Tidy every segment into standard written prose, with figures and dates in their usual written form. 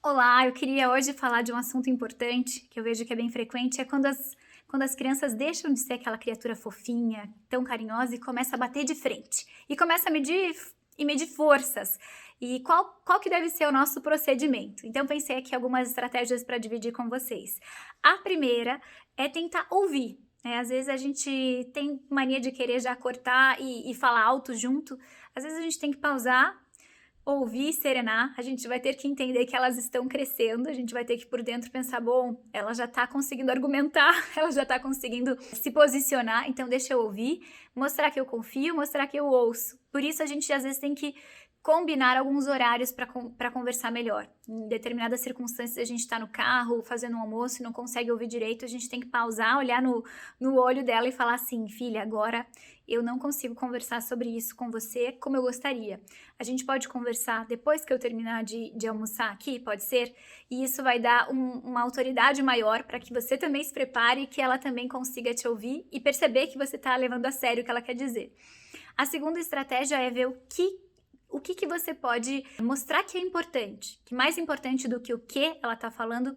Olá, eu queria hoje falar de um assunto importante, que eu vejo que é bem frequente, é quando as crianças deixam de ser aquela criatura fofinha, tão carinhosa e começa a bater de frente. E começa a medir forças. E qual que deve ser o nosso procedimento? Então pensei aqui algumas estratégias para dividir com vocês. A primeira é tentar ouvir. Né? Às vezes a gente tem mania de querer já cortar e falar alto junto. Às vezes a gente tem que pausar, ouvir e serenar. A gente vai ter que entender que elas estão crescendo, a gente vai ter que por dentro pensar, bom, ela já tá conseguindo argumentar, ela já tá conseguindo se posicionar, então deixa eu ouvir, mostrar que eu confio, mostrar que eu ouço. Por isso a gente às vezes tem que combinar alguns horários para conversar melhor. Em determinadas circunstâncias a gente está no carro, fazendo um almoço e não consegue ouvir direito, a gente tem que pausar, olhar no olho dela e falar assim, filha, agora eu não consigo conversar sobre isso com você como eu gostaria. A gente pode conversar depois que eu terminar de almoçar aqui, pode ser? E isso vai dar uma autoridade maior para que você também se prepare e que ela também consiga te ouvir e perceber que você está levando a sério o que ela quer dizer. A segunda estratégia é ver o que você pode mostrar que é importante, que mais importante do que o que ela está falando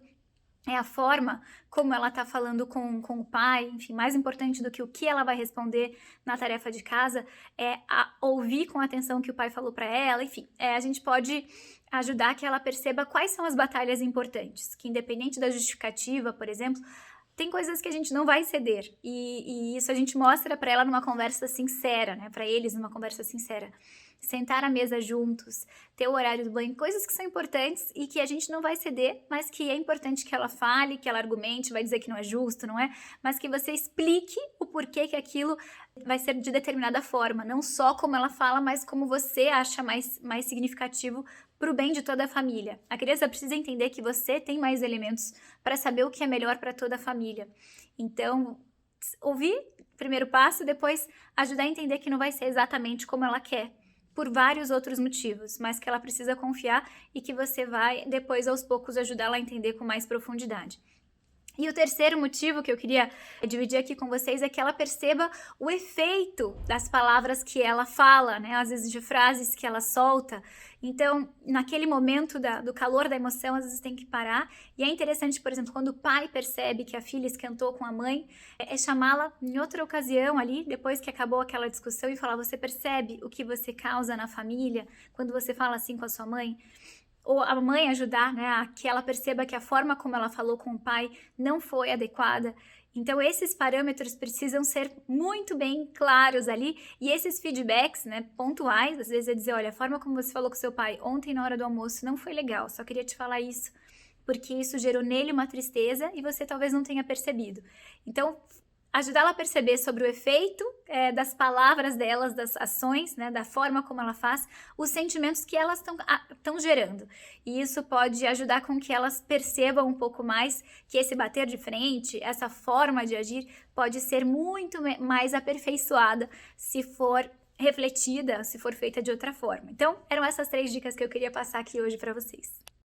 é a forma como ela está falando com o pai, enfim, mais importante do que o que ela vai responder na tarefa de casa é ouvir com atenção o que o pai falou para ela, enfim, a gente pode ajudar que ela perceba quais são as batalhas importantes, que independente da justificativa, por exemplo, tem coisas que a gente não vai ceder e isso a gente mostra para ela numa conversa sincera, né? Para eles numa conversa sincera. Sentar à mesa juntos, ter o horário do banho, coisas que são importantes e que a gente não vai ceder, mas que é importante que ela fale, que ela argumente, vai dizer que não é justo, não é? Mas que você explique o porquê que aquilo vai ser de determinada forma, não só como ela fala, mas como você acha mais significativo para o bem de toda a família. A criança precisa entender que você tem mais elementos para saber o que é melhor para toda a família. Então, ouvir, primeiro passo, depois ajudar a entender que não vai ser exatamente como ela quer, por vários outros motivos, mas que ela precisa confiar e que você vai, depois, aos poucos, ajudá-la a entender com mais profundidade. E o terceiro motivo que eu queria dividir aqui com vocês é que ela perceba o efeito das palavras que ela fala, né? Às vezes de frases que ela solta. Então, naquele momento do calor da emoção, às vezes tem que parar. E é interessante, por exemplo, quando o pai percebe que a filha esquentou com a mãe, é chamá-la em outra ocasião ali, depois que acabou aquela discussão, e falar: você percebe o que você causa na família quando você fala assim com a sua mãe? Ou a mãe ajudar, né, a que ela perceba que a forma como ela falou com o pai não foi adequada. Então, esses parâmetros precisam ser muito bem claros ali, e esses feedbacks, né, pontuais, às vezes é dizer, olha, a forma como você falou com seu pai ontem na hora do almoço não foi legal, só queria te falar isso, porque isso gerou nele uma tristeza e você talvez não tenha percebido. Então, ajudá-la a perceber sobre o efeito das palavras delas, das ações, né, da forma como ela faz, os sentimentos que elas estão gerando. E isso pode ajudar com que elas percebam um pouco mais que esse bater de frente, essa forma de agir, pode ser muito mais aperfeiçoada se for refletida, se for feita de outra forma. Então, eram essas 3 dicas que eu queria passar aqui hoje para vocês.